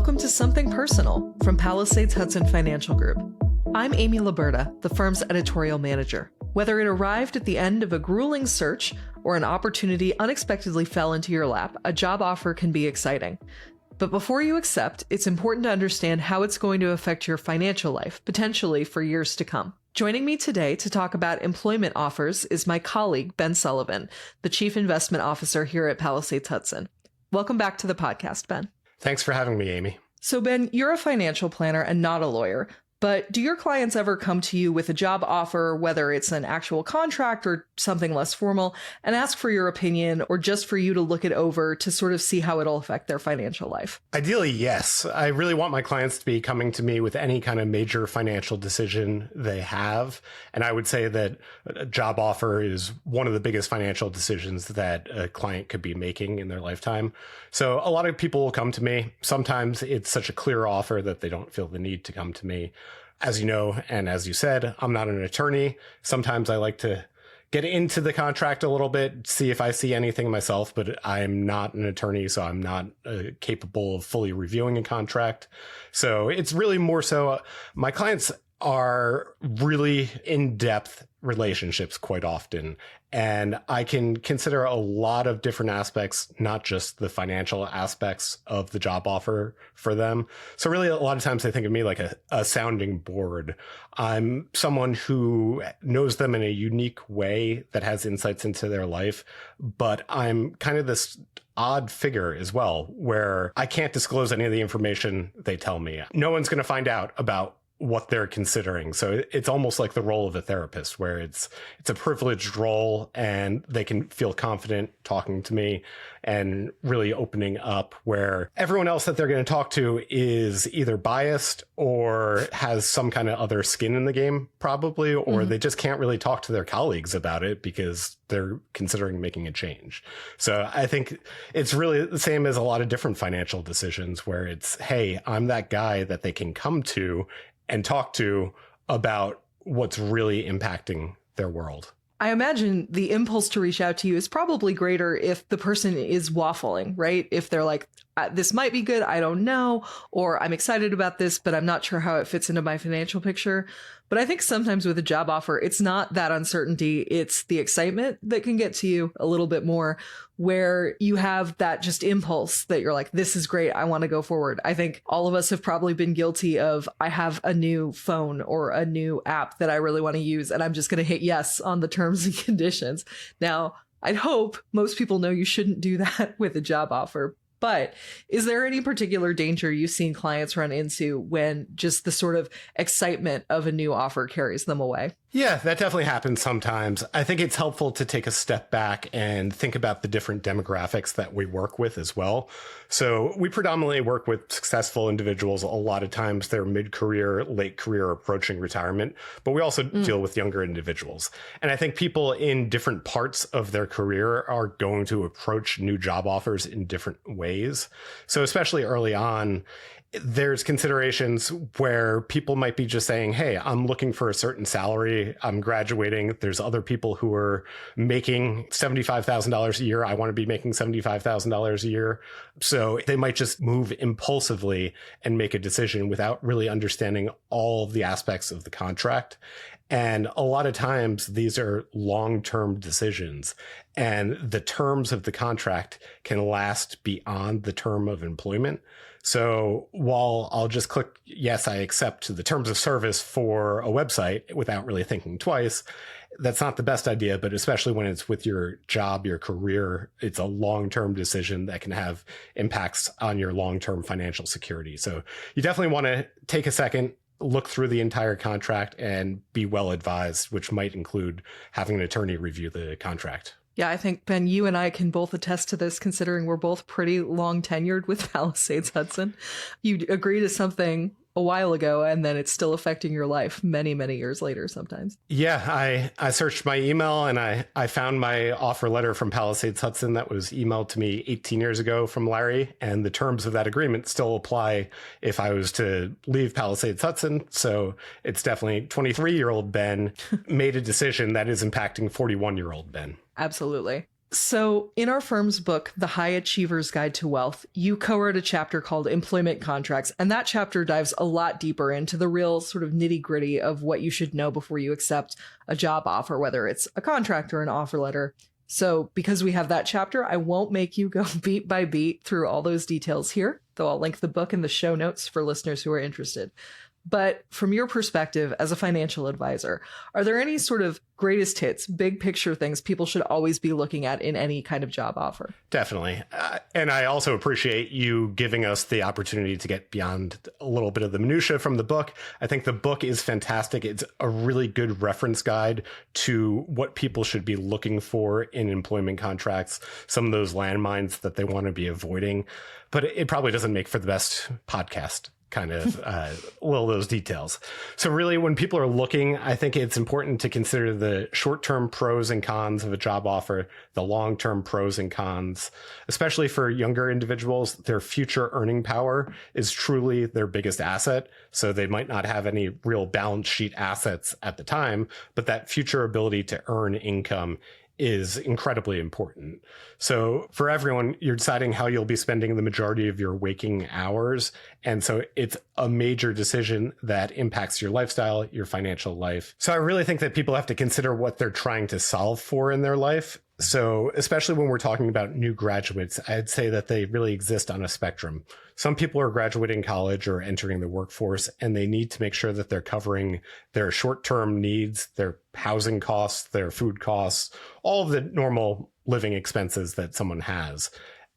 Welcome to Something Personal from Palisades Hudson Financial Group. I'm Amy Laburda, the firm's editorial manager. Whether it arrived at the end of a grueling search or an opportunity unexpectedly fell into your lap, a job offer can be exciting. But before you accept, it's important to understand how it's going to affect your financial life, potentially for years to come. Joining me today to talk about employment offers is my colleague, Ben Sullivan, the Chief Investment Officer here at Palisades Hudson. Welcome back to the podcast, Ben. Thanks for having me, Amy. So, Ben, you're a financial planner and not a lawyer, but do your clients ever come to you with a job offer, whether it's an actual contract or something less formal, and ask for your opinion or just for you to look it over to sort of see how it'll affect their financial life? Ideally, yes. I really want my clients to be coming to me with any kind of major financial decision they have. And I would say that a job offer is one of the biggest financial decisions that a client could be making in their lifetime. So a lot of people will come to me. Sometimes it's such a clear offer that they don't feel the need to come to me. As you know, and as you said, I'm not an attorney. Sometimes I like to get into the contract a little bit, see if I see anything myself, but I'm not an attorney, so I'm not capable of fully reviewing a contract. So it's really more so my clients are really in-depth relationships quite often. And I can consider a lot of different aspects, not just the financial aspects of the job offer for them. So really, a lot of times they think of me like a sounding board. I'm someone who knows them in a unique way that has insights into their life, but I'm kind of this odd figure as well, where I can't disclose any of the information they tell me. No one's going to find out about what they're considering. So it's almost like the role of a therapist, where it's a privileged role and they can feel confident talking to me and really opening up, where everyone else that they're going to talk to is either biased or has some kind of other skin in the game, probably, or they just can't really talk to their colleagues about it because they're considering making a change. So I think it's really the same as a lot of different financial decisions, where it's, hey, I'm that guy that they can come to and talk to about what's really impacting their world. I imagine the impulse to reach out to you is probably greater if the person is waffling, right? If they're like, this might be good, I don't know, or I'm excited about this, but I'm not sure how it fits into my financial picture. But I think sometimes with a job offer, it's not that uncertainty, it's the excitement that can get to you a little bit more, where you have that just impulse that you're like, this is great, I want to go forward. I think all of us have probably been guilty of, I have a new phone or a new app that I really want to use, and I'm just going to hit yes on the terms and conditions. Now, I'd hope most people know you shouldn't do that with a job offer. But is there any particular danger you've seen clients run into when just the sort of excitement of a new offer carries them away? Yeah, that definitely happens sometimes. I think it's helpful to take a step back and think about the different demographics that we work with as well. So we predominantly work with successful individuals. A lot of times they're mid-career, late career, approaching retirement, but we also deal with younger individuals. And I think people in different parts of their career are going to approach new job offers in different ways. So especially early on, there's considerations where people might be just saying, hey, I'm looking for a certain salary. I'm graduating. There's other people who are making $75,000 a year. I want to be making $75,000 a year. So they might just move impulsively and make a decision without really understanding all of the aspects of the contract. And a lot of times these are long-term decisions, and the terms of the contract can last beyond the term of employment. So while I'll just click, yes, I accept the terms of service for a website without really thinking twice, that's not the best idea. But especially when it's with your job, your career, it's a long-term decision that can have impacts on your long-term financial security. So you definitely want to take a second, look through the entire contract, and be well advised, which might include having an attorney review the contract. Yeah, I think, Ben, you and I can both attest to this, considering we're both pretty long tenured with Palisades Hudson. You agree to something a while ago, and then it's still affecting your life many, many years later sometimes. Yeah, I searched my email and I found my offer letter from Palisades Hudson that was emailed to me 18 years ago from Larry. And the terms of that agreement still apply if I was to leave Palisades Hudson. So it's definitely 23-year-old Ben made a decision that is impacting 41-year-old Ben. Absolutely. So, in our firm's book, The High Achiever's Guide to Wealth, you co-wrote a chapter called Employment Contracts, and that chapter dives a lot deeper into the real sort of nitty-gritty of what you should know before you accept a job offer, whether it's a contract or an offer letter. So, because we have that chapter, I won't make you go beat by beat through all those details here, though I'll link the book in the show notes for listeners who are interested. But from your perspective as a financial advisor, are there any sort of greatest hits, big picture things people should always be looking at in any kind of job offer? Definitely. And I also appreciate you giving us the opportunity to get beyond a little bit of the minutia from the book. I think the book is fantastic. It's a really good reference guide to what people should be looking for in employment contracts, some of those landmines that they want to be avoiding. But it probably doesn't make for the best podcast kind of those details. So really, when people are looking, I think it's important to consider the short-term pros and cons of a job offer, the long-term pros and cons, especially for younger individuals. Their future earning power is truly their biggest asset. So they might not have any real balance sheet assets at the time, but that future ability to earn income is incredibly important. So for everyone, you're deciding how you'll be spending the majority of your waking hours. And so it's a major decision that impacts your lifestyle, your financial life. So I really think that people have to consider what they're trying to solve for in their life. So especially when we're talking about new graduates, I'd say that they really exist on a spectrum. Some people are graduating college or entering the workforce, and they need to make sure that they're covering their short-term needs, their housing costs, their food costs, all of the normal living expenses that someone has.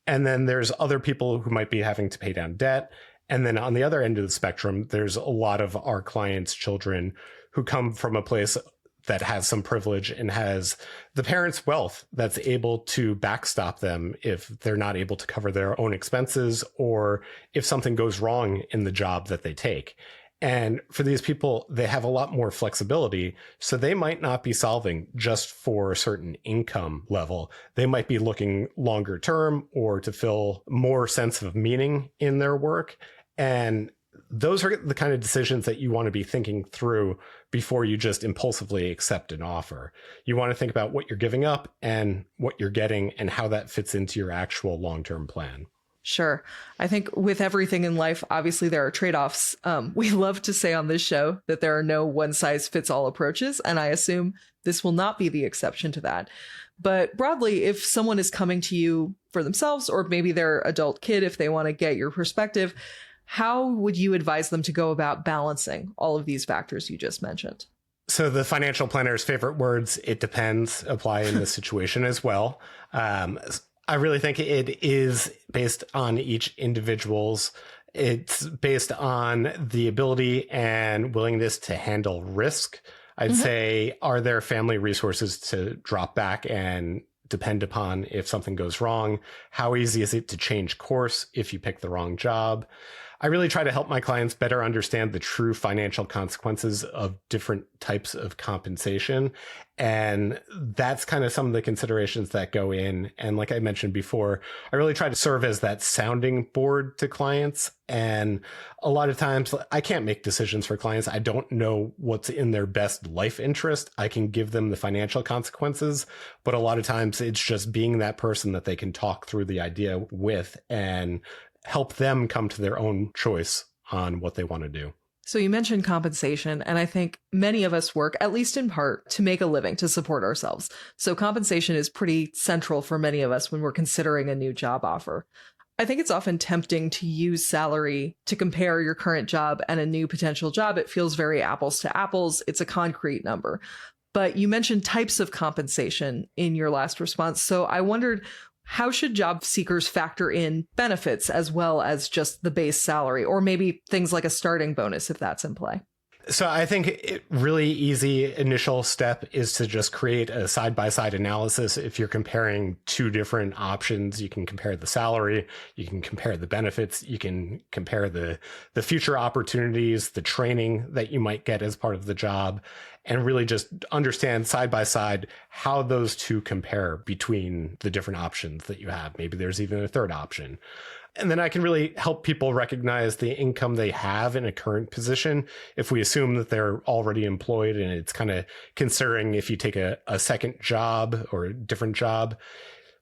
And then there's other people who might be having to pay down debt. And then on the other end of the spectrum, there's a lot of our clients' children who come from a place that has some privilege and has the parents' wealth that's able to backstop them if they're not able to cover their own expenses or if something goes wrong in the job that they take. And for these people, they have a lot more flexibility. So they might not be solving just for a certain income level. They might be looking longer term or to fill more sense of meaning in their work. And those are the kind of decisions that you want to be thinking through before you just impulsively accept an offer. You want to think about what you're giving up and what you're getting and how that fits into your actual long-term plan. Sure. I think with everything in life, obviously there are trade-offs. We love to say on this show that there are no one-size-fits-all approaches, and I assume this will not be the exception to that. But broadly, if someone is coming to you for themselves, or maybe their adult kid, if they want to get your perspective, how would you advise them to go about balancing all of these factors you just mentioned? So the financial planner's favorite words, it depends, apply in this situation as well. I really think it is based on each individual's. It's based on the ability and willingness to handle risk. I'd say, are there family resources to drop back and depend upon if something goes wrong? How easy is it to change course if you pick the wrong job? I really try to help my clients better understand the true financial consequences of different types of compensation. And that's kind of some of the considerations that go in. And like I mentioned before, I really try to serve as that sounding board to clients. And a lot of times I can't make decisions for clients. I don't know what's in their best life interest. I can give them the financial consequences, but a lot of times it's just being that person that they can talk through the idea with and help them come to their own choice on what they want to do. So you mentioned compensation, and I think many of us work, at least in part, to make a living, to support ourselves. So compensation is pretty central for many of us when we're considering a new job offer. I think it's often tempting to use salary to compare your current job and a new potential job. It feels very apples to apples. It's a concrete number. But you mentioned types of compensation in your last response. So I wondered, how should job seekers factor in benefits as well as just the base salary, or maybe things like a starting bonus if that's in play? So I think a really easy initial step is to just create a side-by-side analysis. If you're comparing two different options, you can compare the salary, you can compare the benefits, you can compare the future opportunities, the training that you might get as part of the job, and really just understand side by side how those two compare between the different options that you have. Maybe there's even a third option. And then I can really help people recognize the income they have in a current position. If we assume that they're already employed, and it's kind of considering if you take a second job or a different job,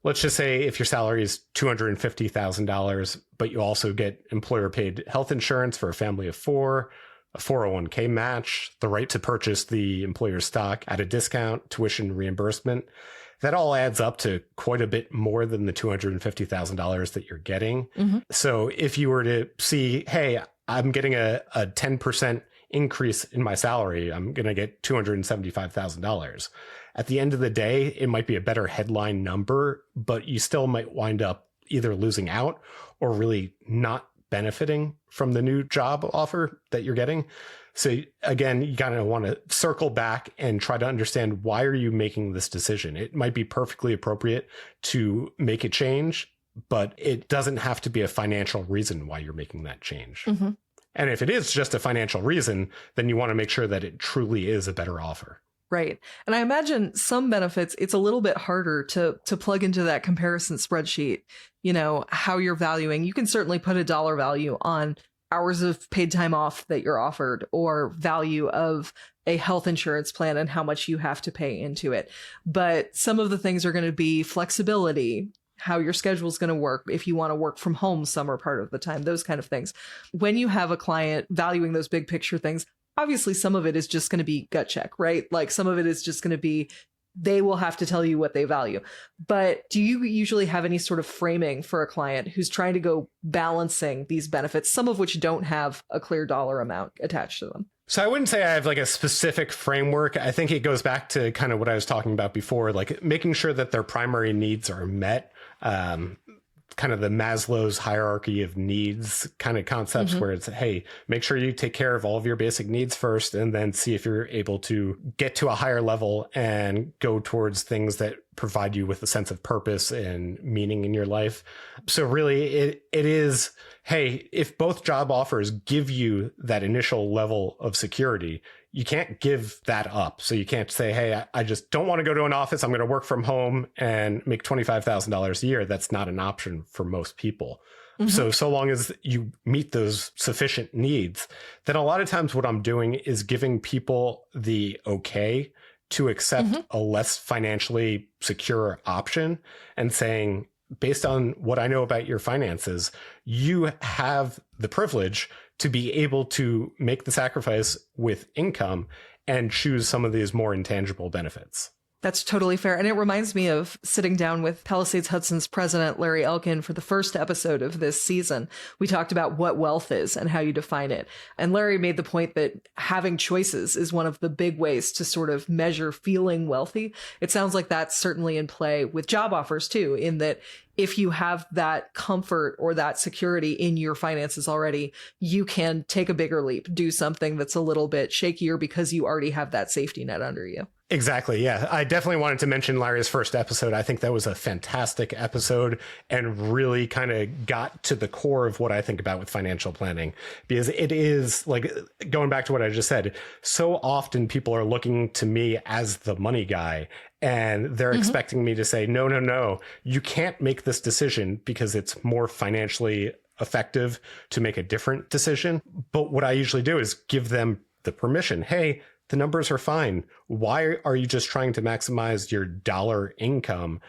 let's just say if your salary is $250,000, but you also get employer paid health insurance for a family of four, a 401k match, the right to purchase the employer's stock at a discount, tuition reimbursement, that all adds up to quite a bit more than the $250,000 that you're getting. So if you were to see, hey, I'm getting a 10% increase in my salary, I'm going to get $275,000. At the end of the day, it might be a better headline number, but you still might wind up either losing out or really not benefiting from the new job offer that you're getting. So again, you kind of want to circle back and try to understand, why are you making this decision? It might be perfectly appropriate to make a change, but it doesn't have to be a financial reason why you're making that change. And if it is just a financial reason, then you want to make sure that it truly is a better offer. Right. And I imagine some benefits, it's a little bit harder to plug into that comparison spreadsheet, you know, how you're valuing. You can certainly put a dollar value on hours of paid time off that you're offered, or value of a health insurance plan and how much you have to pay into it. But some of the things are going to be flexibility, how your schedule is going to work, if you want to work from home some or part of the time, those kind of things. When you have a client valuing those big picture things, obviously some of it is just going to be gut check, right? Like some of it is just going to be, they will have to tell you what they value. But do you usually have any sort of framing for a client who's trying to go balancing these benefits, some of which don't have a clear dollar amount attached to them? So I wouldn't say I have like a specific framework. I think it goes back to kind of what I was talking about before, like making sure that their primary needs are met. Kind of the Maslow's hierarchy of needs kind of concepts, where it's, hey, make sure you take care of all of your basic needs first, and then see if you're able to get to a higher level and go towards things that provide you with a sense of purpose and meaning in your life. So really it is, hey, if both job offers give you that initial level of security, you can't give that up. So you can't say, hey, I just don't want to go to an office. I'm going to work from home and make $25,000 a year. That's not an option for most people. So long as you meet those sufficient needs, then a lot of times what I'm doing is giving people the okay to accept a less financially secure option, and saying, based on what I know about your finances, you have the privilege to be able to make the sacrifice with income and choose some of these more intangible benefits. That's totally fair. And it reminds me of sitting down with Palisades Hudson's president, Larry Elkin, for the first episode of this season. We talked about what wealth is and how you define it. And Larry made the point that having choices is one of the big ways to sort of measure feeling wealthy. It sounds like that's certainly in play with job offers too, in that if you have that comfort or that security in your finances already, you can take a bigger leap, do something that's a little bit shakier because you already have that safety net under you. Exactly. Yeah. I definitely wanted to mention Larry's first episode. I think that was a fantastic episode and really kind of got to the core of what I think about with financial planning, because it is like, going back to what I just said, so often people are looking to me as the money guy, and they're expecting me to say, no, you can't make this decision because it's more financially effective to make a different decision. But what I usually do is give them the permission. Hey, the numbers are fine. Why are you just trying to maximize your dollar income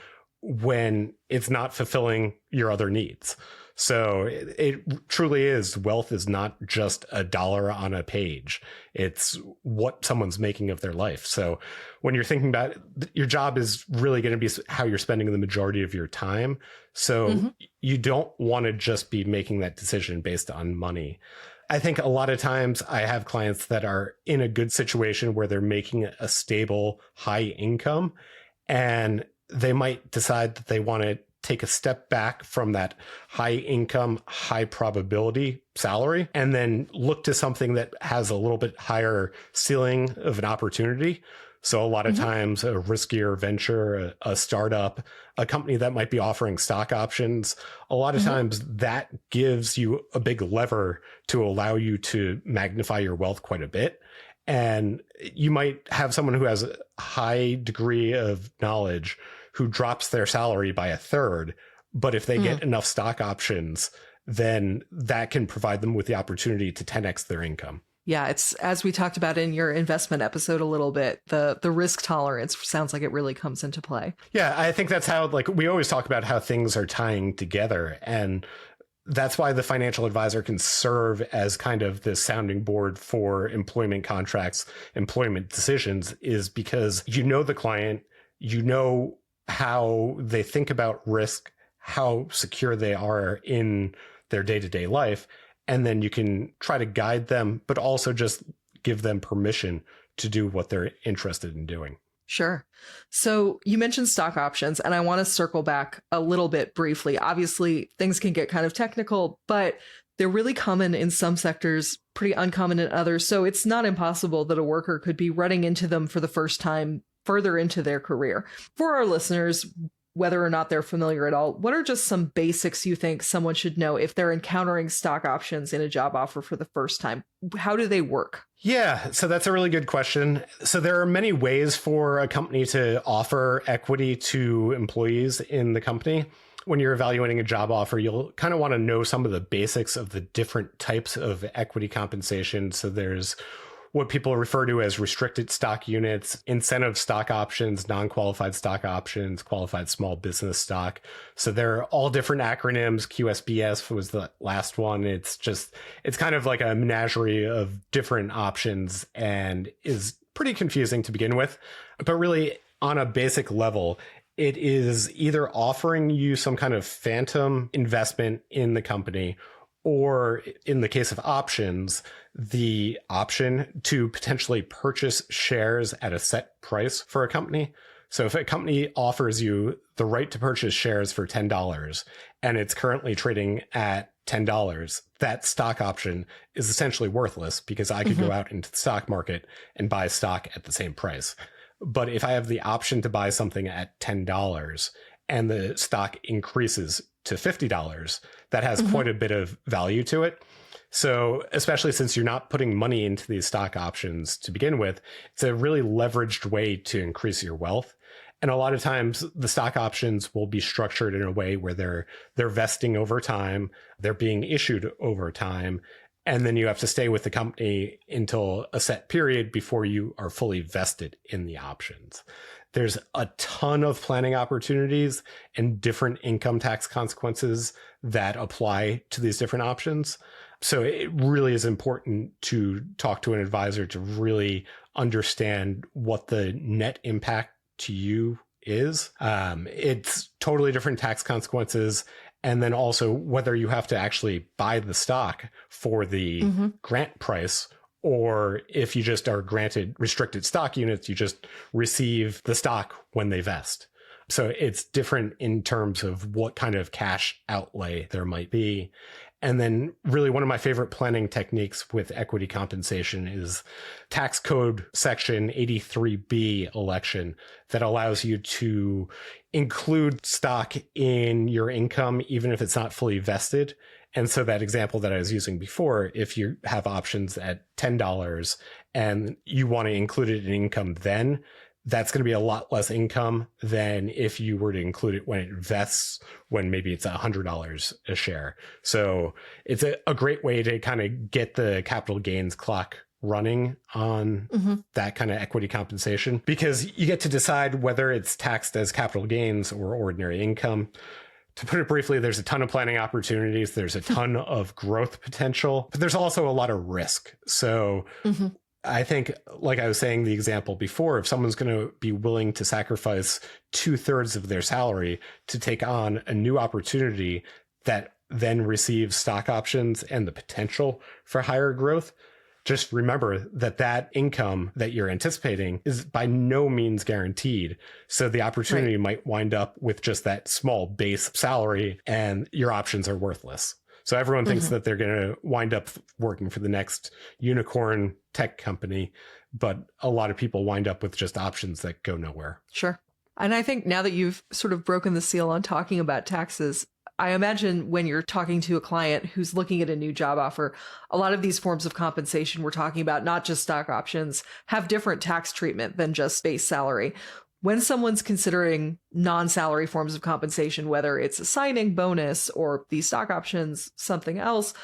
when it's not fulfilling your other needs? So it truly is, wealth is not just a dollar on a page. It's what someone's making of their life. So when you're thinking about it, your job is really going to be how you're spending the majority of your time. So you don't want to just be making that decision based on money. I think a lot of times I have clients that are in a good situation where they're making a stable, high income, and they might decide that they want to take a step back from that high income, high probability salary, and then look to something that has a little bit higher ceiling of an opportunity. So a lot of times a riskier venture, a startup, a company that might be offering stock options, a lot of times that gives you a big lever to allow you to magnify your wealth quite a bit. And you might have someone who has a high degree of knowledge who drops their salary by a third. But if they get enough stock options, then that can provide them with the opportunity to 10x their income. Yeah, it's as we talked about in your investment episode a little bit, the risk tolerance sounds like it really comes into play. Yeah, I think that's how, like, we always talk about how things are tying together. And that's why the financial advisor can serve as kind of the sounding board for employment contracts, employment decisions, is because you know the client, you know how they think about risk, how secure they are in their day-to-day life. And then you can try to guide them, but also just give them permission to do what they're interested in doing. Sure. So you mentioned stock options, and I want to circle back a little bit briefly. Obviously, things can get kind of technical, but they're really common in some sectors, pretty uncommon in others. So it's not impossible that a worker could be running into them for the first time further into their career. For our listeners, whether or not they're familiar at all, what are just some basics you think someone should know if they're encountering stock options in a job offer for the first time? How do they work? Yeah, so that's a really good question. So there are many ways for a company to offer equity to employees in the company. When you're evaluating a job offer, you'll kind of want to know some of the basics of the different types of equity compensation. So there's what people refer to as restricted stock units, incentive stock options, non-qualified stock options, qualified small business stock. So they're all different acronyms. QSBS was the last one. It's kind of like a menagerie of different options and is pretty confusing to begin with. But really, on a basic level, it is either offering you some kind of phantom investment in the company, or in the case of options, the option to potentially purchase shares at a set price for a company. So if a company offers you the right to purchase shares for $10 and it's currently trading at $10, that stock option is essentially worthless because I could go out into the stock market and buy stock at the same price. But if I have the option to buy something at $10 and the stock increases to $50, that has quite a bit of value to it. So especially since you're not putting money into these stock options to begin with, it's a really leveraged way to increase your wealth. And a lot of times the stock options will be structured in a way where they're vesting over time, they're being issued over time, and then you have to stay with the company until a set period before you are fully vested in the options. There's a ton of planning opportunities and different income tax consequences that apply to these different options. So it really is important to talk to an advisor to really understand what the net impact to you is. It's totally different tax consequences. And then also whether you have to actually buy the stock for the grant price, or if you just are granted restricted stock units, you just receive the stock when they vest. So it's different in terms of what kind of cash outlay there might be. And then really one of my favorite planning techniques with equity compensation is tax code section 83B election that allows you to include stock in your income, even if it's not fully vested. And so that example that I was using before, if you have options at $10 and you want to include it in income, then that's going to be a lot less income than if you were to include it when it vests, when maybe it's $100 a share. So it's a great way to kind of get the capital gains clock running on that kind of equity compensation, because you get to decide whether it's taxed as capital gains or ordinary income. To put it briefly, there's a ton of planning opportunities. There's a ton of growth potential, but there's also a lot of risk. So I think, like I was saying, the example before, if someone's going to be willing to sacrifice 2/3 of their salary to take on a new opportunity that then receives stock options and the potential for higher growth, just remember that that income that you're anticipating is by no means guaranteed. So the opportunity might wind up with just that small base salary and your options are worthless. So everyone thinks that they're going to wind up working for the next unicorn tech company, but a lot of people wind up with just options that go nowhere. Sure. And I think now that you've sort of broken the seal on talking about taxes, I imagine when you're talking to a client who's looking at a new job offer, a lot of these forms of compensation we're talking about, not just stock options, have different tax treatment than just base salary. When someone's considering non-salary forms of compensation, whether it's a signing bonus or these stock options, something else,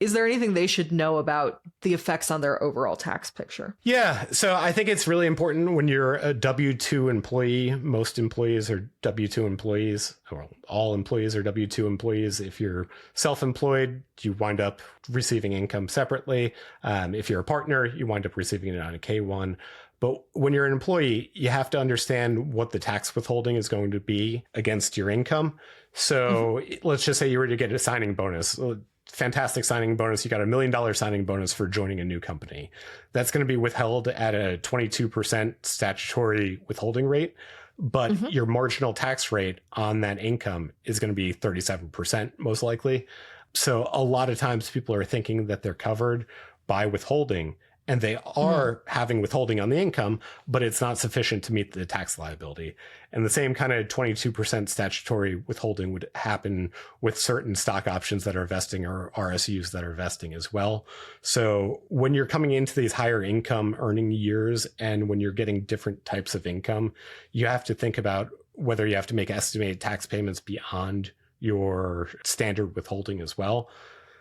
is there anything they should know about the effects on their overall tax picture? Yeah. So I think it's really important when you're a W-2 employee. Most employees are W-2 employees, or all employees are W-2 employees. If you're self-employed, you wind up receiving income separately. If you're a partner, you wind up receiving it on a K-1. But when you're an employee, you have to understand what the tax withholding is going to be against your income. So let's just say you were to get a signing bonus. Fantastic signing bonus. You got $1 million signing bonus for joining a new company. That's going to be withheld at a 22% statutory withholding rate. But your marginal tax rate on that income is going to be 37% most likely. So a lot of times people are thinking that they're covered by withholding, and they are having withholding on the income, but it's not sufficient to meet the tax liability. And the same kind of 22% statutory withholding would happen with certain stock options that are vesting or RSUs that are vesting as well. So when you're coming into these higher income earning years, and when you're getting different types of income, you have to think about whether you have to make estimated tax payments beyond your standard withholding as well.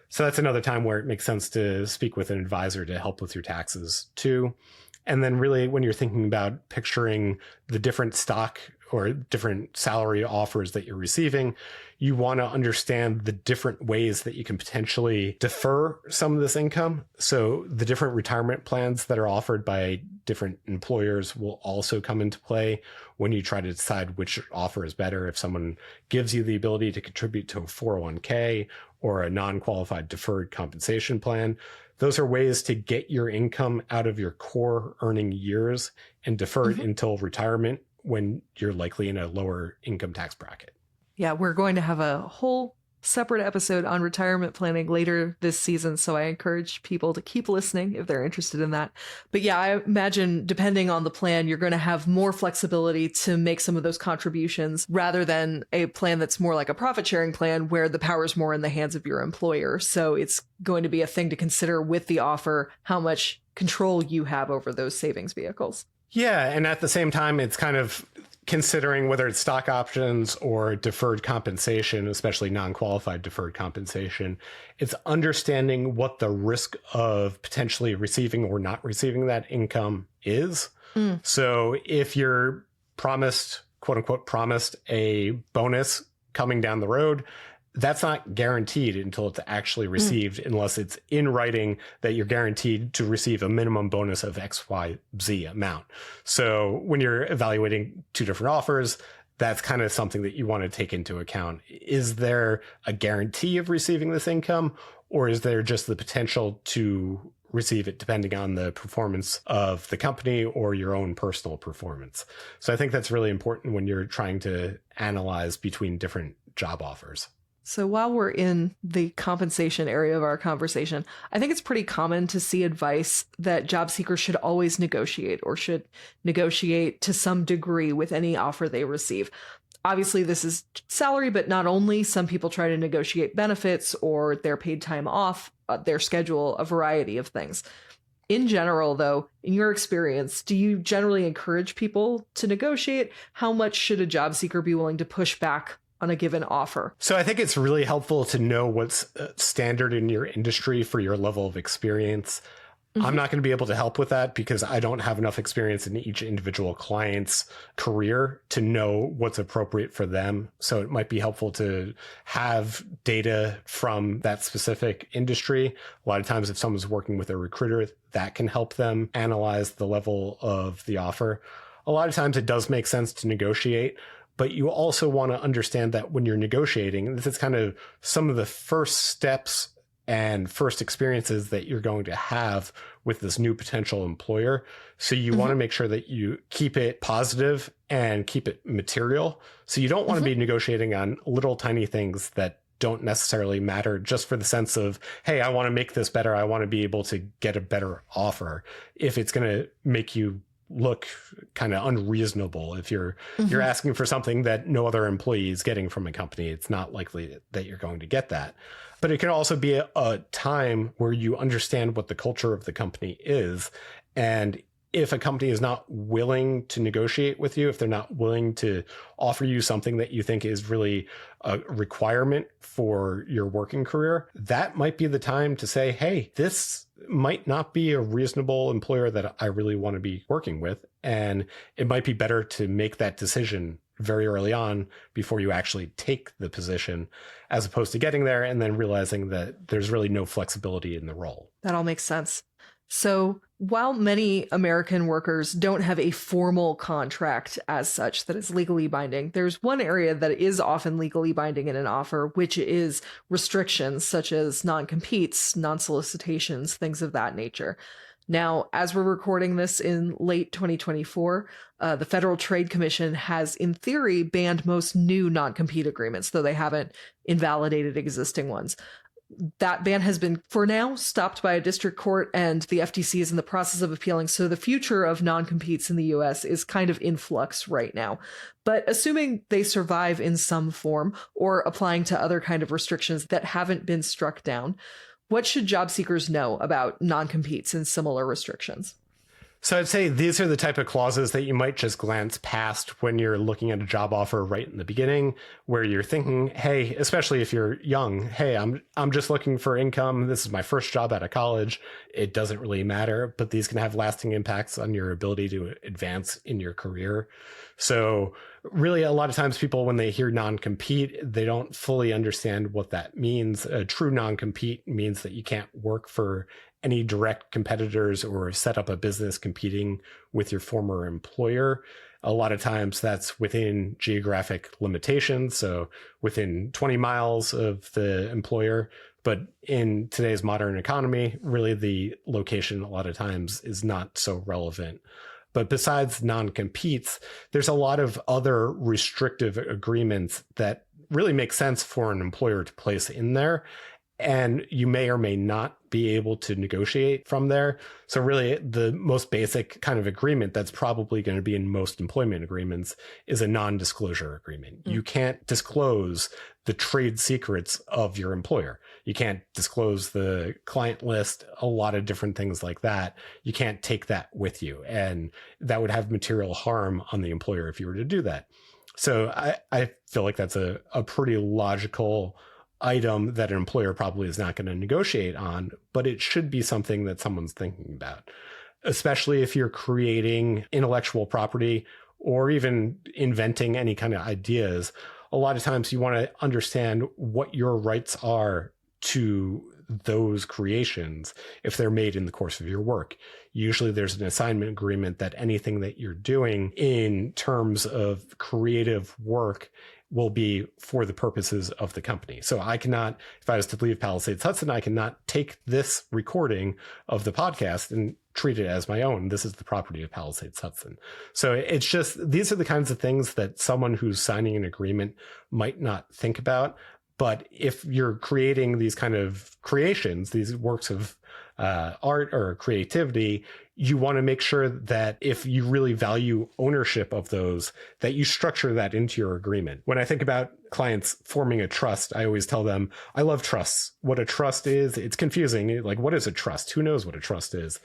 So that's another time where it makes sense to speak with an advisor to help with your taxes too. And then really when you're thinking about picturing the different stock or different salary offers that you're receiving, you want to understand the different ways that you can potentially defer some of this income. So the different retirement plans that are offered by different employers will also come into play when you try to decide which offer is better. If someone gives you the ability to contribute to a 401k or a non-qualified deferred compensation plan, those are ways to get your income out of your core earning years and defer it until retirement when you're likely in a lower income tax bracket. Yeah, we're going to have a whole separate episode on retirement planning later this season, so I encourage people to keep listening if they're interested in that. But yeah, I imagine depending on the plan, you're going to have more flexibility to make some of those contributions rather than a plan that's more like a profit sharing plan where the power is more in the hands of your employer. So it's going to be a thing to consider with the offer, how much control you have over those savings vehicles. Yeah, and at the same time, it's kind of considering whether it's stock options or deferred compensation, especially non-qualified deferred compensation. It's understanding what the risk of potentially receiving or not receiving that income is. So if you're promised, quote unquote, promised a bonus coming down the road, that's not guaranteed until it's actually received, unless it's in writing that you're guaranteed to receive a minimum bonus of XYZ amount. So when you're evaluating two different offers, that's kind of something that you want to take into account. Is there a guarantee of receiving this income, or is there just the potential to receive it depending on the performance of the company or your own personal performance? So I think that's really important when you're trying to analyze between different job offers. So while we're in the compensation area of our conversation, I think it's pretty common to see advice that job seekers should always negotiate or should negotiate to some degree with any offer they receive. Obviously, this is salary, but not only. Some people try to negotiate benefits or their paid time off, their schedule, a variety of things. In general, though, in your experience, do you generally encourage people to negotiate? How much should a job seeker be willing to push back on a given offer? So I think it's really helpful to know what's standard in your industry for your level of experience. I'm not going to be able to help with that because I don't have enough experience in each individual client's career to know what's appropriate for them. So it might be helpful to have data from that specific industry. A lot of times if someone's working with a recruiter, that can help them analyze the level of the offer. A lot of times it does make sense to negotiate, but you also want to understand that when you're negotiating, this is kind of some of the first steps and first experiences that you're going to have with this new potential employer. So you want to make sure that you keep it positive and keep it material. So you don't want to be negotiating on little tiny things that don't necessarily matter just for the sense of, hey, I want to make this better. I want to be able to get a better offer. If it's going to make you look kind of unreasonable, if you're asking for something that no other employee is getting from a company, it's not likely that you're going to get that. But it can also be a time where you understand what the culture of the company is. And if a company is not willing to negotiate with you, if they're not willing to offer you something that you think is really a requirement for your working career, that might be the time to say, hey, this might not be a reasonable employer that I really want to be working with. And it might be better to make that decision very early on before you actually take the position, as opposed to getting there and then realizing that there's really no flexibility in the role. That all makes sense. So while many American workers don't have a formal contract as such that is legally binding, there's one area that is often legally binding in an offer, which is restrictions such as non-competes, non-solicitations, things of that nature. Now, as we're recording this in late 2024, the Federal Trade Commission has, in theory, banned most new non-compete agreements, though they haven't invalidated existing ones. That ban has been, for now, stopped by a district court, and the FTC is in the process of appealing. So the future of non-competes in the US is kind of in flux right now. But assuming they survive in some form or applying to other kind of restrictions that haven't been struck down, what should job seekers know about non-competes and similar restrictions? So I'd say these are the type of clauses that you might just glance past when you're looking at a job offer right in the beginning, where you're thinking, hey, especially if you're young, hey, I'm just looking for income. This is my first job out of college. It doesn't really matter, but these can have lasting impacts on your ability to advance in your career. So really, a lot of times people, when they hear non-compete, they don't fully understand what that means. A true non-compete means that you can't work for any direct competitors or set up a business competing with your former employer. A lot of times that's within geographic limitations, so within 20 miles of the employer. But in today's modern economy, really the location a lot of times is not so relevant. But besides non-competes, there's a lot of other restrictive agreements that really make sense for an employer to place in there. And you may or may not be able to negotiate from there. So really, the most basic kind of agreement that's probably going to be in most employment agreements is a non-disclosure agreement. You can't disclose the trade secrets of your employer. You can't disclose the client list, a lot of different things like that. You can't take that with you. And that would have material harm on the employer if you were to do that. So I feel like that's a pretty logical item that an employer probably is not going to negotiate on, but it should be something that someone's thinking about, especially if you're creating intellectual property or even inventing any kind of ideas. A lot of times you want to understand what your rights are to those creations if they're made in the course of your work. Usually there's an assignment agreement that anything that you're doing in terms of creative work will be for the purposes of the company. So I cannot, if I was to leave Palisades Hudson, I cannot take this recording of the podcast and treat it as my own. This is the property of Palisades Hudson. So it's just, these are the kinds of things that someone who's signing an agreement might not think about. But if you're creating these kind of creations, these works of art or creativity, you want to make sure that if you really value ownership of those, that you structure that into your agreement. When I think about clients forming a trust, I always tell them, I love trusts. What a trust is, it's confusing. Like, what is a trust? Who knows what a trust is?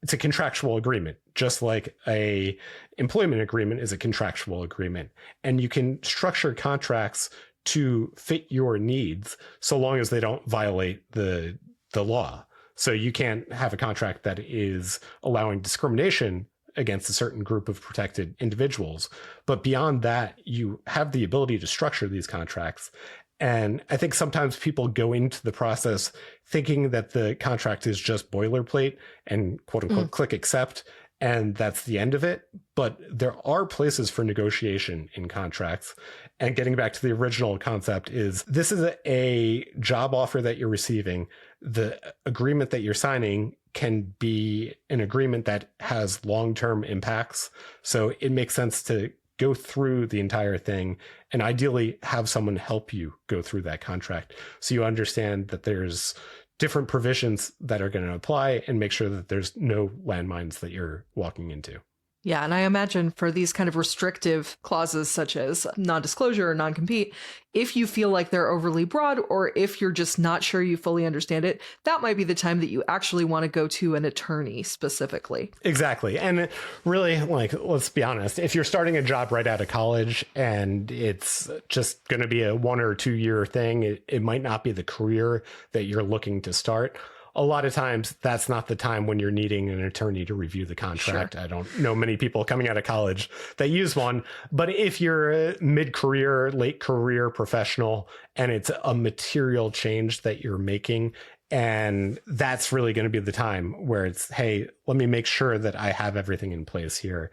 It's a contractual agreement, just like a employment agreement is a contractual agreement. And you can structure contracts to fit your needs so long as they don't violate the law. So you can't have a contract that is allowing discrimination against a certain group of protected individuals. But beyond that, you have the ability to structure these contracts. And I think sometimes people go into the process thinking that the contract is just boilerplate and quote unquote click accept, and that's the end of it. But there are places for negotiation in contracts. And getting back to the original concept is this is a job offer that you're receiving. The agreement that you're signing can be an agreement that has long-term impacts. So it makes sense to go through the entire thing and ideally have someone help you go through that contract so you understand that there's different provisions that are going to apply and make sure that there's no landmines that you're walking into. Yeah, and I imagine for these kind of restrictive clauses such as non-disclosure or non-compete, if you feel like they're overly broad or if you're just not sure you fully understand it, that might be the time that you actually want to go to an attorney specifically. Exactly. And really, like, let's be honest, if you're starting a job right out of college and it's just going to be a 1 or 2 year thing, it might not be the career that you're looking to start. A lot of times that's not the time when you're needing an attorney to review the contract. Sure. I don't know many people coming out of college that use one, but if you're a mid-career, late career professional and it's a material change that you're making, and that's really going to be the time where it's, hey, let me make sure that I have everything in place here.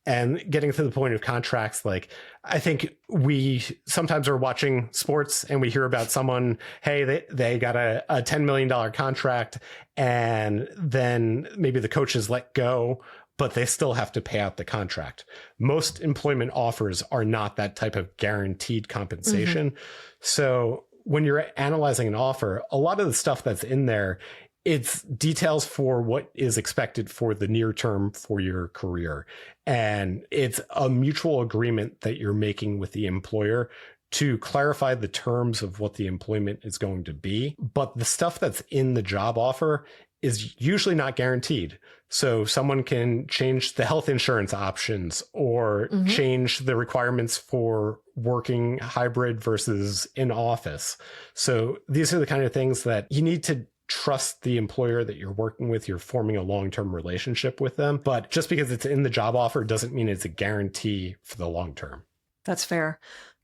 And getting to the point of contracts, like, I think we sometimes are watching sports and we hear about someone, hey, they got a $10 million contract and then maybe the coach is let go, but they still have to pay out the contract. Most employment offers are not that type of guaranteed compensation. Mm-hmm. So when you're analyzing an offer, a lot of the stuff that's in there, it's details for what is expected for the near term for your career. And it's a mutual agreement that you're making with the employer to clarify the terms of what the employment is going to be. But the stuff that's in the job offer is usually not guaranteed. So someone can change the health insurance options or change the requirements for working hybrid versus in office. So these are the kind of things that you need to trust the employer that you're working with. You're forming a long-term relationship with them. But just because it's in the job offer doesn't mean it's a guarantee for the long term. That's fair.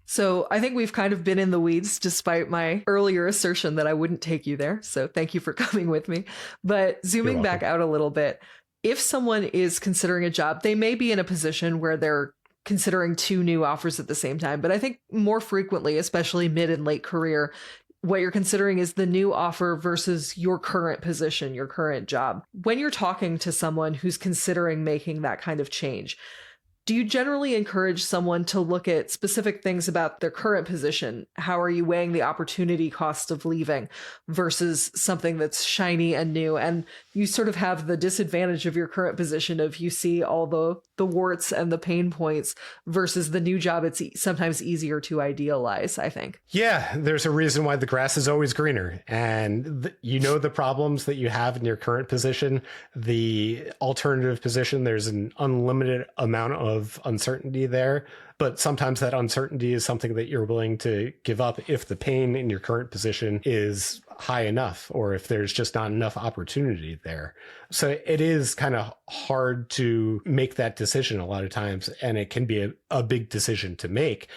So I think we've kind of been in the weeds despite my earlier assertion that I wouldn't take you there. So thank you for coming with me. But zooming back out a little bit, if someone is considering a job, they may be in a position where they're considering 2 new offers at the same time. But I think more frequently, especially mid and late career, what you're considering is the new offer versus your current position, your current job. When you're talking to someone who's considering making that kind of change, do you generally encourage someone to look at specific things about their current position? How are you weighing the opportunity cost of leaving versus something that's shiny and new? And you sort of have the disadvantage of your current position of you see all the warts and the pain points versus the new job. It's sometimes easier to idealize, I think. Yeah, there's a reason why the grass is always greener. And you know the problems that you have in your current position. The alternative position, there's an unlimited amount of uncertainty there, but sometimes that uncertainty is something that you're willing to give up if the pain in your current position is high enough, or if there's just not enough opportunity there. So it is kind of hard to make that decision a lot of times, and it can be a big decision to make.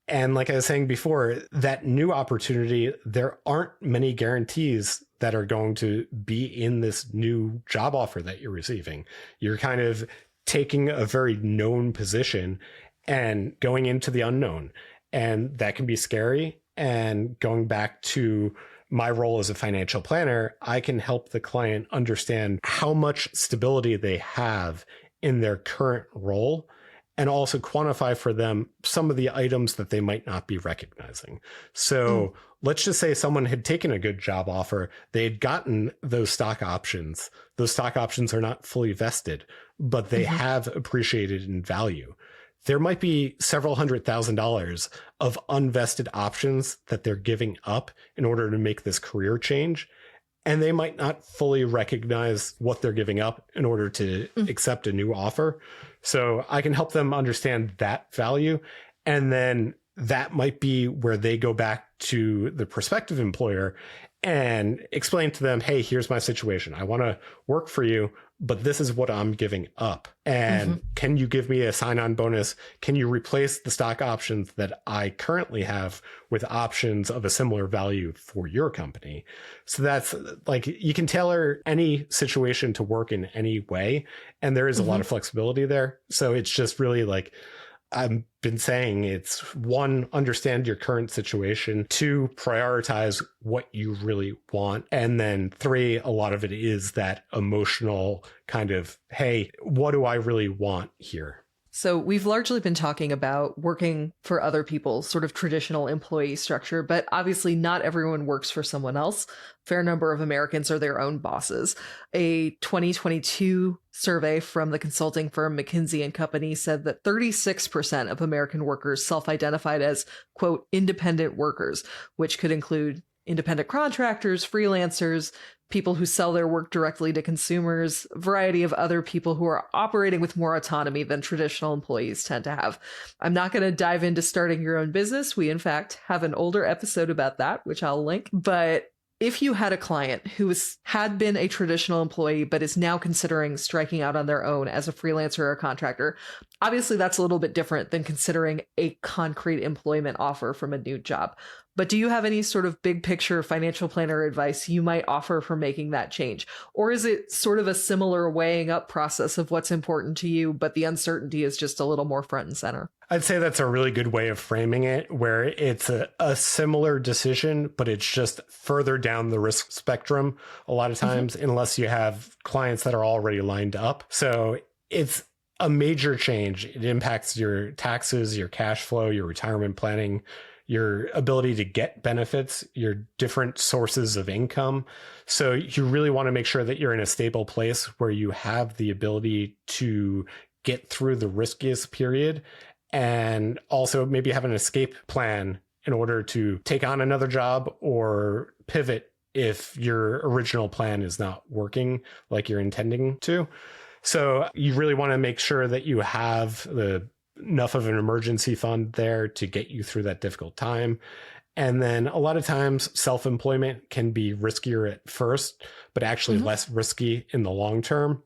And like I was saying before, that new opportunity, there aren't many guarantees that are going to be in this new job offer that you're receiving. You're kind of taking a very known position and going into the unknown. And that can be scary. And going back to my role as a financial planner, I can help the client understand how much stability they have in their current role and also quantify for them some of the items that they might not be recognizing. So let's just say someone had taken a good job offer. They had gotten those stock options. Those stock options are not fully vested, but they have appreciated in value. There might be several $100,000 of unvested options that they're giving up in order to make this career change. And they might not fully recognize what they're giving up in order to accept a new offer. So I can help them understand that value. And then that might be where they go back to the prospective employer and explain to them, hey, here's my situation. I want to work for you, but this is what I'm giving up. And can you give me a sign-on bonus? Can you replace the stock options that I currently have with options of a similar value for your company? So that's like, you can tailor any situation to work in any way. And there is a lot of flexibility there. So it's just really like, I've been saying, it's 1, understand your current situation, 2, prioritize what you really want. And then 3, a lot of it is that emotional kind of, hey, what do I really want here? So we've largely been talking about working for other people, sort of traditional employee structure, but obviously not everyone works for someone else. Fair number of Americans are their own bosses. A 2022 survey from the consulting firm McKinsey and Company said that 36% of American workers self-identified as, quote, independent workers, which could include independent contractors, freelancers, people who sell their work directly to consumers, a variety of other people who are operating with more autonomy than traditional employees tend to have. I'm not going to dive into starting your own business. We, in fact, have an older episode about that, which I'll link. But if you had a client who had been a traditional employee but is now considering striking out on their own as a freelancer or a contractor, obviously that's a little bit different than considering a concrete employment offer from a new job. But do you have any sort of big picture financial planner advice you might offer for making that change? Or is it sort of a similar weighing up process of what's important to you, but the uncertainty is just a little more front and center? I'd say that's a really good way of framing it, where it's a similar decision, but it's just further down the risk spectrum a lot of times, unless you have clients that are already lined up. So it's a major change. It impacts your taxes, your cash flow, your retirement planning, your ability to get benefits, your different sources of income. So you really want to make sure that you're in a stable place where you have the ability to get through the riskiest period, and also maybe have an escape plan in order to take on another job or pivot if your original plan is not working like you're intending to. So you really want to make sure that you have enough of an emergency fund there to get you through that difficult time. And then a lot of times self-employment can be riskier at first, but actually less risky in the long term.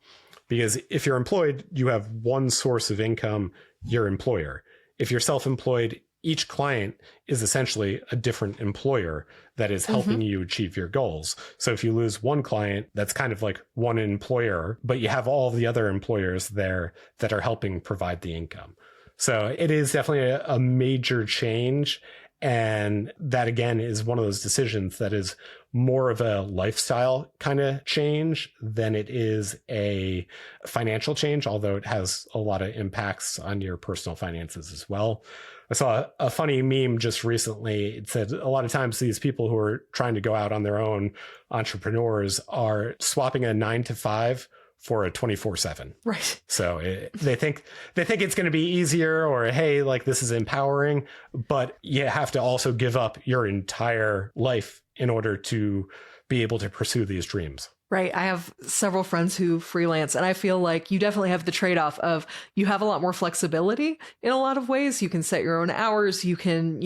Because if you're employed, you have one source of income, your employer. If you're self-employed, each client is essentially a different employer that is helping you achieve your goals. So if you lose one client, that's kind of like one employer, but you have all of the other employers there that are helping provide the income. So it is definitely a major change. And that, again, is one of those decisions that is more of a lifestyle kind of change than it is a financial change, although it has a lot of impacts on your personal finances as well. I saw a funny meme just recently. It said a lot of times these people who are trying to go out on their own, entrepreneurs, are swapping a 9-to-5 for a 24/7. Right. So they think it's going to be easier, or, hey, like, this is empowering, but you have to also give up your entire life in order to be able to pursue these dreams. Right. I have several friends who freelance, and I feel like you definitely have the trade-off of you have a lot more flexibility in a lot of ways. You can set your own hours. You can,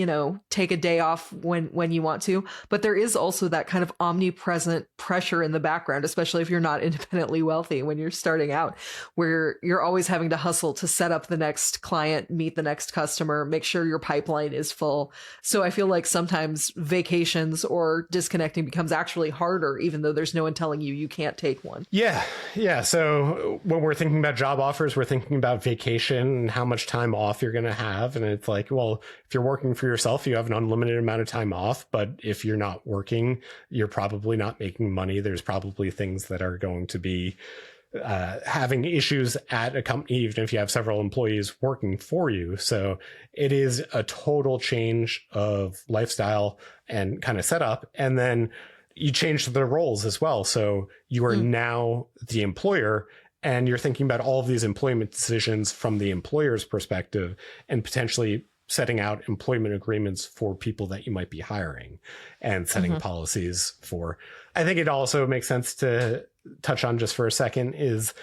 take a day off when you want to. But there is also that kind of omnipresent pressure in the background, especially if you're not independently wealthy when you're starting out, where you're always having to hustle to set up the next client, meet the next customer, make sure your pipeline is full. So I feel like sometimes vacations or disconnecting becomes actually harder, even though there's no one telling you can't take one. Yeah. So when we're thinking about job offers, we're thinking about vacation and how much time off you're going to have. And it's like, well, if you're working for yourself, you have an unlimited amount of time off. But if you're not working, you're probably not making money. There's probably things that are going to be having issues at a company, even if you have several employees working for you. So it is a total change of lifestyle and kind of setup. And then you change the roles as well. So you are now the employer, and you're thinking about all of these employment decisions from the employer's perspective, and potentially setting out employment agreements for people that you might be hiring, and setting policies for. I think it also makes sense to touch on just for a second is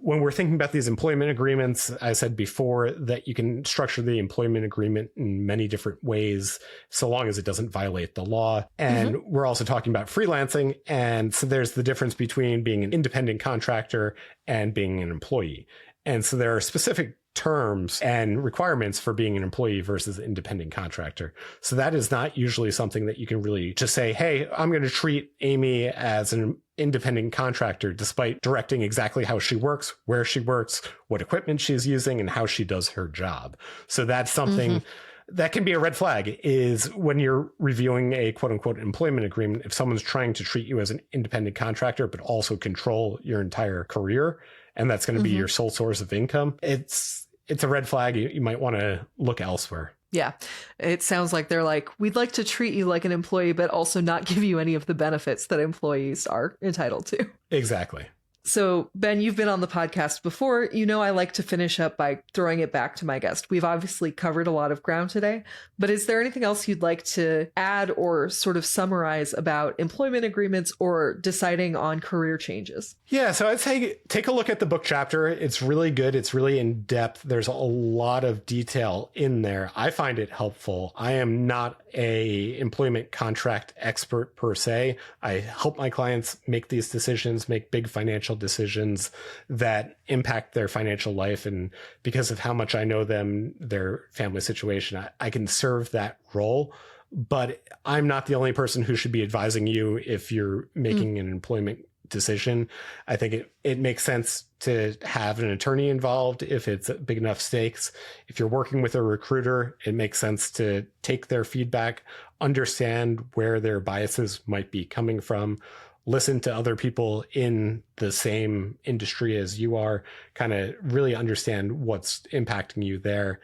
when we're thinking about these employment agreements, I said before that you can structure the employment agreement in many different ways, so long as it doesn't violate the law. And we're also talking about freelancing. And so there's the difference between being an independent contractor and being an employee. And so there are specific terms and requirements for being an employee versus an independent contractor. So that is not usually something that you can really just say, hey, I'm going to treat Amy as an independent contractor, despite directing exactly how she works, where she works, what equipment she's using, and how she does her job. So that's something that can be a red flag, is when you're reviewing a quote unquote employment agreement, if someone's trying to treat you as an independent contractor, but also control your entire career, and that's going to be your sole source of income, it's it's a red flag. You might want to look elsewhere. Yeah, it sounds like they're like, we'd like to treat you like an employee, but also not give you any of the benefits that employees are entitled to. Exactly. So, Ben, you've been on the podcast before. You know, I like to finish up by throwing it back to my guest. We've obviously covered a lot of ground today, but is there anything else you'd like to add or sort of summarize about employment agreements or deciding on career changes? Yeah, so I'd say take a look at the book chapter. It's really good. It's really in depth. There's a lot of detail in there. I find it helpful. I am not a employment contract expert per se. I help my clients make these decisions, make big financial decisions that impact their financial life. And because of how much I know them, their family situation, I can serve that role. But I'm not the only person who should be advising you if you're making an employment decision. I think it makes sense to have an attorney involved if it's big enough stakes. If you're working with a recruiter, it makes sense to take their feedback, understand where their biases might be coming from, listen to other people in the same industry as you are, kind of really understand what's impacting you there.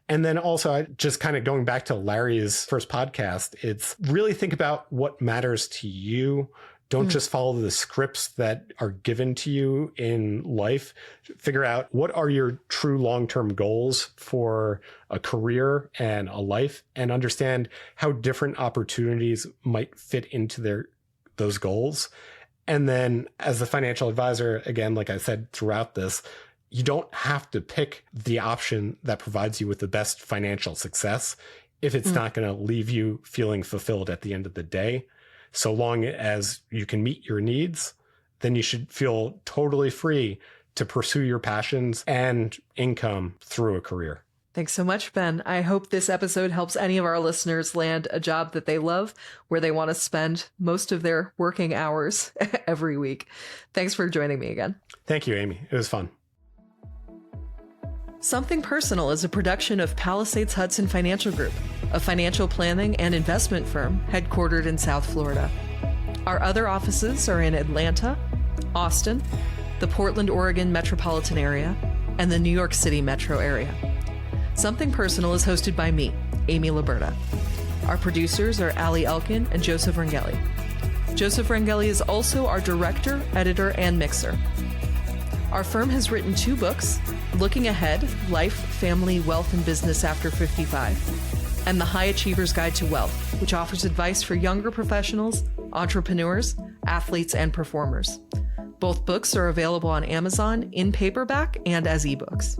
And then also, just kind of going back to Larry's first podcast, it's really think about what matters to you. Don't just follow the scripts that are given to you in life. Figure out what are your true long-term goals for a career and a life, and understand how different opportunities might fit into those goals. And then as the financial advisor, again, like I said throughout this, you don't have to pick the option that provides you with the best financial success if it's not going to leave you feeling fulfilled at the end of the day. So long as you can meet your needs, then you should feel totally free to pursue your passions and income through a career. Thanks so much, Ben. I hope this episode helps any of our listeners land a job that they love, where they want to spend most of their working hours every week. Thanks for joining me again. Thank you, Amy. It was fun. Something Personal is a production of Palisades Hudson Financial Group, a financial planning and investment firm headquartered in South Florida. Our other offices are in Atlanta, Austin, the Portland, Oregon metropolitan area, and the New York City metro area. Something Personal is hosted by me, Amy Laburda. Our producers are Ali Elkin and Joseph Rangeli. Joseph Rangeli is also our director, editor, and mixer. Our firm has written 2 books, Looking Ahead, Life, Family, Wealth, and Business After 55, and The High Achiever's Guide to Wealth, which offers advice for younger professionals, entrepreneurs, athletes, and performers. Both books are available on Amazon in paperback and as ebooks.